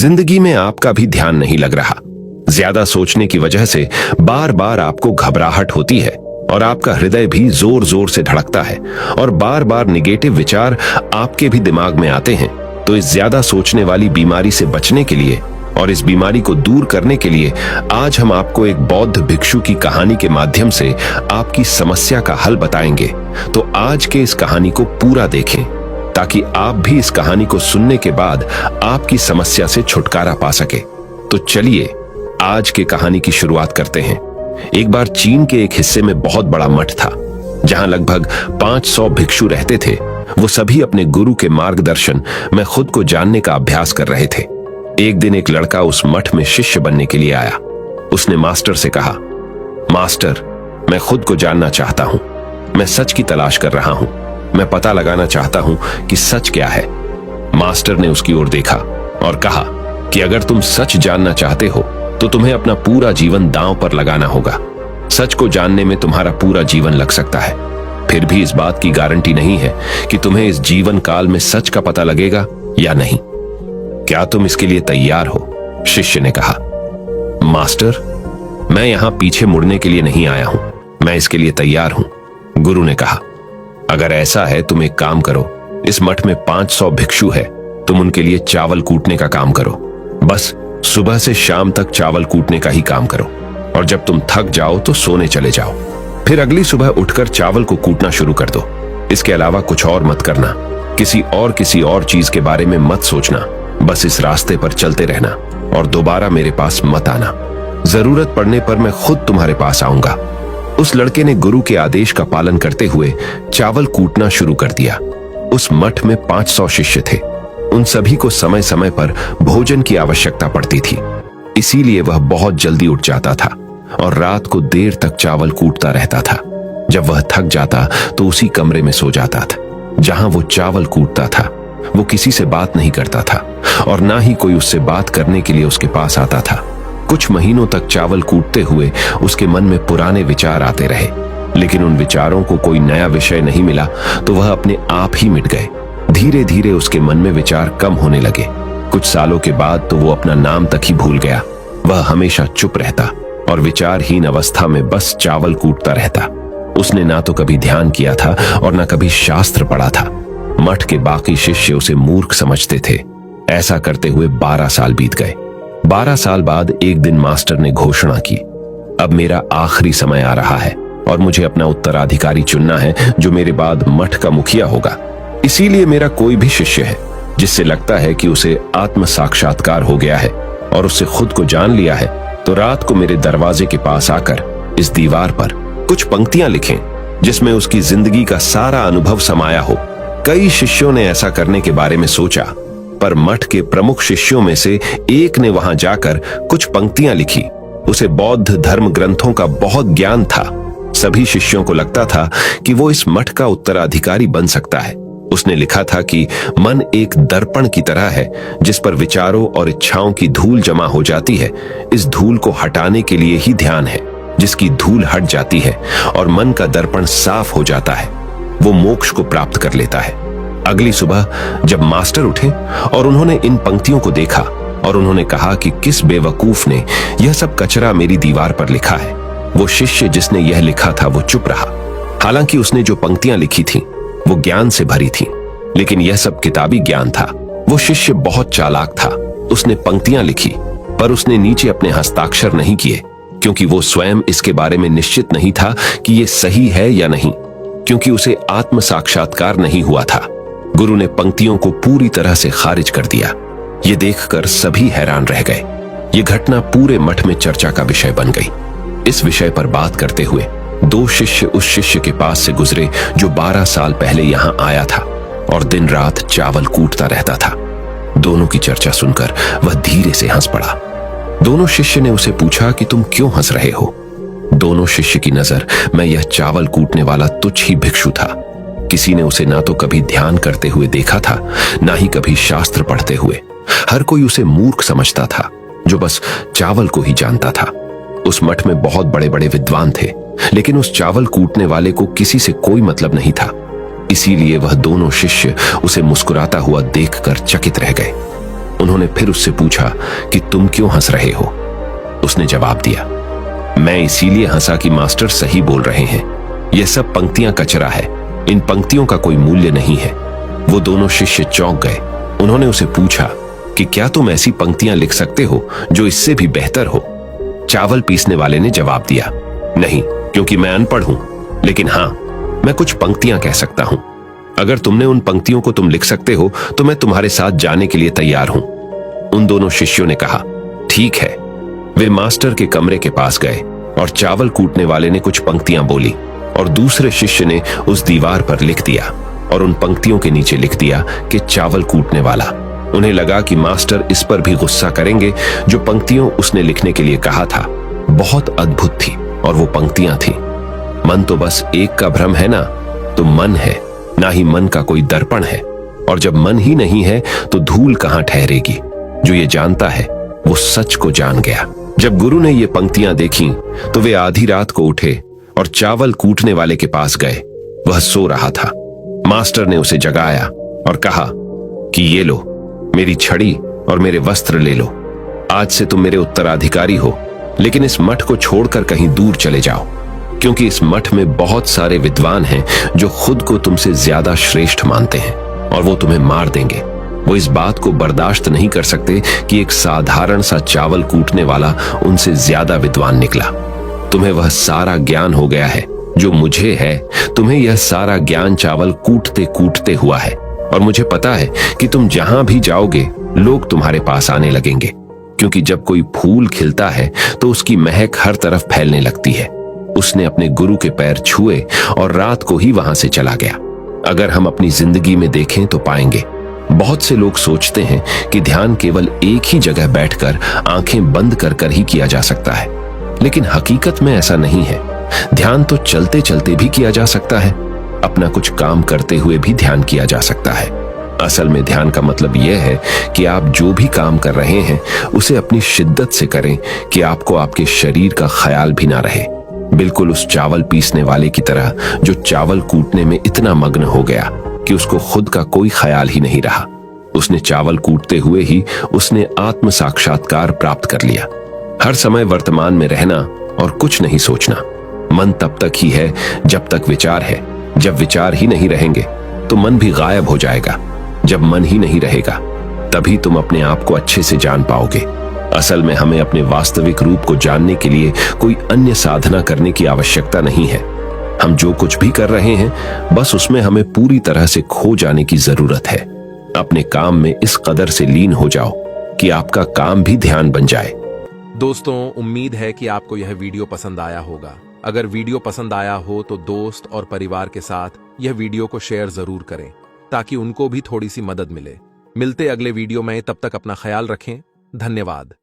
जिंदगी में आपका भी ध्यान नहीं लग रहा। ज्यादा सोचने की वजह से बार बार आपको घबराहट होती है और आपका हृदय भी जोर जोर से धड़कता है और बार बार निगेटिव विचार आपके भी दिमाग में आते हैं। तो इस ज्यादा सोचने वाली बीमारी से बचने के लिए और इस बीमारी को दूर करने के लिए आज हम आपको एक बौद्ध भिक्षु की कहानी के माध्यम से आपकी समस्या का हल बताएंगे। तो आज के इस कहानी को पूरा देखें ताकि आप भी इस कहानी को सुनने के बाद आपकी समस्या से छुटकारा पा सके। तो चलिए आज के कहानी की शुरुआत करते हैं। एक बार चीन के एक हिस्से में बहुत बड़ा मठ था जहां लगभग 500 भिक्षु रहते थे। वो सभी अपने गुरु के मार्गदर्शन में खुद को जानने का अभ्यास कर रहे थे। एक दिन एक लड़का उस मठ में शिष्य बनने के लिए आया। उसने मास्टर से कहा, मास्टर, मैं खुद को जानना चाहता हूं। मैं सच की तलाश कर रहा हूं। मैं पता लगाना चाहता हूं कि सच क्या है। मास्टर ने उसकी ओर देखा और कहा कि अगर तुम सच जानना चाहते हो तो तुम्हें अपना पूरा जीवन दांव पर लगाना होगा। सच को जानने में तुम्हारा पूरा जीवन लग सकता है, फिर भी इस बात की गारंटी नहीं है कि तुम्हें इस जीवन काल में सच का पता लगेगा या नहीं। क्या तुम इसके लिए तैयार हो? शिष्य ने कहा। मास्टर, मैं यहां पीछे मुड़ने के लिए नहीं आया हूं, मैं इसके लिए तैयार हूं। गुरु ने कहा, अगर ऐसा है तुम एक काम करो, इस मठ में 500 भिक्षु है, तुम उनके लिए चावल कूटने का काम करो। बस सुबह से शाम तक चावल कूटने का ही काम करो और जब तुम थक जाओ तो सोने चले जाओ। फिर अगली सुबह उठकर चावल को कूटना शुरू कर दो। इसके अलावा कुछ और मत करना। किसी और चीज के बारे में मत सोचना। बस इस रास्ते पर चलते रहना और दोबारा मेरे पास मत आना। जरूरत पड़ने पर मैं खुद तुम्हारे पास आऊंगा। उस लड़के ने गुरु के आदेश का पालन करते हुए चावल कूटना शुरू कर दिया। उस मठ में 500 शिष्य थे। उन सभी को समय समय पर भोजन की आवश्यकता पड़ती थी, इसीलिए वह बहुत जल्दी उठ जाता था और रात को देर तक चावल कूटता रहता था। जब वह थक जाता तो उसी कमरे में सो जाता था जहां वो चावल कूटता था। वो किसी से बात नहीं करता था और ना ही कोई उससे बात करने के लिए उसके पास आता था। कुछ महीनों तक चावल कूटते हुए उसके मन में पुराने विचार आते रहे, लेकिन उन विचारों को कोई नया विषय नहीं मिला तो वह अपने आप ही मिट गए। धीरे धीरे उसके मन में विचार कम होने लगे। कुछ सालों के बाद तो वो अपना नाम तक ही भूल गया। वह हमेशा चुप रहता और विचारहीन अवस्था में बस चावल कूटता रहता। उसने ना तो कभी ध्यान किया था और ना कभी शास्त्र पढ़ा था। मठ के बाकी शिष्य उसे मूर्ख समझते थे। ऐसा करते हुए 12 साल बीत गए। 12 साल बाद एक दिन मास्टर ने घोषणा की, अब मेरा आखिरी समय आ रहा है और मुझे अपना उत्तराधिकारी चुनना है जो मेरे बाद मठ का मुखिया होगा। इसीलिए मेरा कोई भी शिष्य है जिससे लगता है कि उसे आत्म साक्षात्कार हो गया है और उससे खुद को जान लिया है, तो रात को मेरे दरवाजे के पास आकर इस दीवार पर कुछ पंक्तियां लिखें जिसमें उसकी जिंदगी का सारा अनुभव समाया हो। कई शिष्यों ने ऐसा करने के बारे में सोचा, पर मठ के प्रमुख शिष्यों में से एक ने वहां जाकर कुछ पंक्तियां लिखी। उसे बौद्ध धर्म ग्रंथों का बहुत ज्ञान था। सभी शिष्यों को लगता था कि वो इस मठ का उत्तराधिकारी बन सकता है। उसने लिखा था कि मन एक दर्पण की तरह है जिस पर विचारों और इच्छाओं की धूल जमा हो जाती है। इस धूल को हटाने के लिए ही ध्यान है। जिसकी धूल हट जाती है और मन का दर्पण साफ हो जाता है, वो मोक्ष को प्राप्त कर लेता है। अगली सुबह जब मास्टर उठे और उन्होंने इन पंक्तियों को देखा और उन्होंने कहा कि किस बेवकूफ ने यह सब कचरा मेरी दीवार पर लिखा है। वो शिष्य जिसने यह लिखा था वो चुप रहा। हालांकि उसने जो पंक्तियां लिखी थीं वो ज्ञान से भरी थीं, लेकिन यह सब किताबी ज्ञान था। वो शिष्य बहुत चालाक था। उसने पंक्तियां लिखी पर उसने नीचे अपने हस्ताक्षर नहीं किए, क्योंकि वो स्वयं इसके बारे में निश्चित नहीं था कि ये सही है या नहीं, क्योंकि उसे आत्म साक्षात्कार नहीं हुआ था। गुरु ने पंक्तियों को पूरी तरह से खारिज कर दिया। ये देखकर सभी हैरान रह गए। ये घटना पूरे मठ में चर्चा का विषय बन गई। इस विषय पर बात करते हुए 2 शिष्य उस शिष्य के पास से गुजरे जो 12 साल पहले यहां आया था और दिन रात चावल कूटता रहता था। दोनों की चर्चा सुनकर वह धीरे से हंस पड़ा। दोनों शिष्य ने उसे पूछा कि तुम क्यों हंस रहे हो? दोनों शिष्य की नजर में यह चावल कूटने वाला तुच्छ ही भिक्षु था। किसी ने उसे ना तो कभी ध्यान करते हुए देखा था, ना ही कभी शास्त्र पढ़ते हुए। हर कोई उसे मूर्ख समझता था जो बस चावल को ही जानता था। उस मठ में बहुत बड़े बड़े विद्वान थे, लेकिन उस चावल कूटने वाले को किसी से कोई मतलब नहीं था। इसीलिए वह दोनों शिष्य उसे मुस्कुराता हुआ देखकर चकित रह गए। उन्होंने फिर उससे पूछा कि तुम क्यों हंस रहे हो। उसने जवाब दिया, मैं इसीलिए हंसा कि मास्टर सही बोल रहे हैं, यह सब पंक्तियां कचरा है, इन पंक्तियों का कोई मूल्य नहीं है। वो दोनों शिष्य चौंक गए। उन्होंने उसे पूछा कि क्या तुम ऐसी पंक्तियां लिख सकते हो जो इससे भी बेहतर हो। चावल पीसने वाले ने जवाब दिया, नहीं, क्योंकि मैं अनपढ़ हूं, लेकिन हां, मैं कुछ पंक्तियां कह सकता हूं। अगर तुमने उन पंक्तियों को तुम लिख सकते हो तो मैं तुम्हारे साथ जाने के लिए तैयार हूं। उन दोनों शिष्यों ने कहा, ठीक है। वे मास्टर के कमरे के पास गए और चावल कूटने वाले ने कुछ पंक्तियां बोली और दूसरे शिष्य ने उस दीवार पर लिख दिया और उन पंक्तियों के नीचे लिख दिया कि चावल कूटने वाला। उन्हें लगा कि मास्टर इस पर भी गुस्सा करेंगे। जो पंक्तियों उसने लिखने के लिए कहा था बहुत अद्भुत थी और वो पंक्तियां थी, मन तो बस एक का भ्रम है ना, तो मन है ना ही मन का कोई दर्पण है, और जब मन ही नहीं है तो धूल कहां ठहरेगी। जो ये जानता है वो सच को जान गया। जब गुरु ने ये पंक्तियां देखी तो वे आधी रात को उठे और चावल कूटने वाले के पास गए। वह सो रहा था। मास्टर ने उसे जगाया और कहा कि ये लो, मेरी छड़ी और मेरे वस्त्र ले लो। आज से तुम मेरे उत्तराधिकारी हो, लेकिन इस मठ को छोड़कर कहीं दूर चले जाओ, क्योंकि इस मठ में बहुत सारे विद्वान हैं जो खुद को तुमसे ज्यादा श्रेष्ठ मानते हैं और वो तुम्हें मार देंगे। वो इस बात को बर्दाश्त नहीं कर सकते कि एक साधारण सा चावल कूटने वाला उनसे ज्यादा विद्वान निकला। तुम्हें वह सारा ज्ञान हो गया है जो मुझे है। तुम्हें यह सारा ज्ञान चावल कूटते कूटते हुआ है, और मुझे पता है कि तुम जहां भी जाओगे लोग तुम्हारे पास आने लगेंगे, क्योंकि जब कोई फूल खिलता है तो उसकी महक हर तरफ फैलने लगती है। उसने अपने गुरु के पैर छुए और रात को ही वहां से चला गया। अगर हम अपनी जिंदगी में देखें तो पाएंगे बहुत से लोग सोचते हैं कि ध्यान केवल एक ही जगह बैठकर आंखें बंद कर कर ही किया जा सकता है, लेकिन हकीकत में ऐसा नहीं है। ध्यान तो चलते चलते भी किया जा सकता है, अपना कुछ काम करते हुए भी ध्यान किया जा सकता है। असल में ध्यान का मतलब यह है कि आप जो भी काम कर रहे हैं उसे अपनी शिद्दत से करें कि आपको आपके शरीर का ख्याल भी ना रहे। बिल्कुल उस चावल पीसने वाले की तरह जो चावल कूटने में इतना मग्न हो गया कि उसको खुद का कोई ख्याल ही नहीं रहा। उसने चावल कूटते हुए ही उसने आत्म साक्षात्कार प्राप्त कर लिया। हर समय वर्तमान में रहना और कुछ नहीं सोचना। मन तब तक ही है जब तक विचार है। जब विचार ही नहीं रहेंगे तो मन भी गायब हो जाएगा। जब मन ही नहीं रहेगा तभी तुम अपने आप को अच्छे से जान पाओगे। असल में हमें अपने वास्तविक रूप को जानने के लिए कोई अन्य साधना करने की आवश्यकता नहीं है। हम जो कुछ भी कर रहे हैं बस उसमें हमें पूरी तरह से खो जाने की जरूरत है। अपने काम में इस कदर से लीन हो जाओ कि आपका काम भी ध्यान बन जाए। दोस्तों, उम्मीद है कि आपको यह वीडियो पसंद आया होगा। अगर वीडियो पसंद आया हो तो दोस्त और परिवार के साथ यह वीडियो को शेयर जरूर करें ताकि उनको भी थोड़ी सी मदद मिले। मिलते अगले वीडियो में, तब तक अपना ख्याल रखें। धन्यवाद।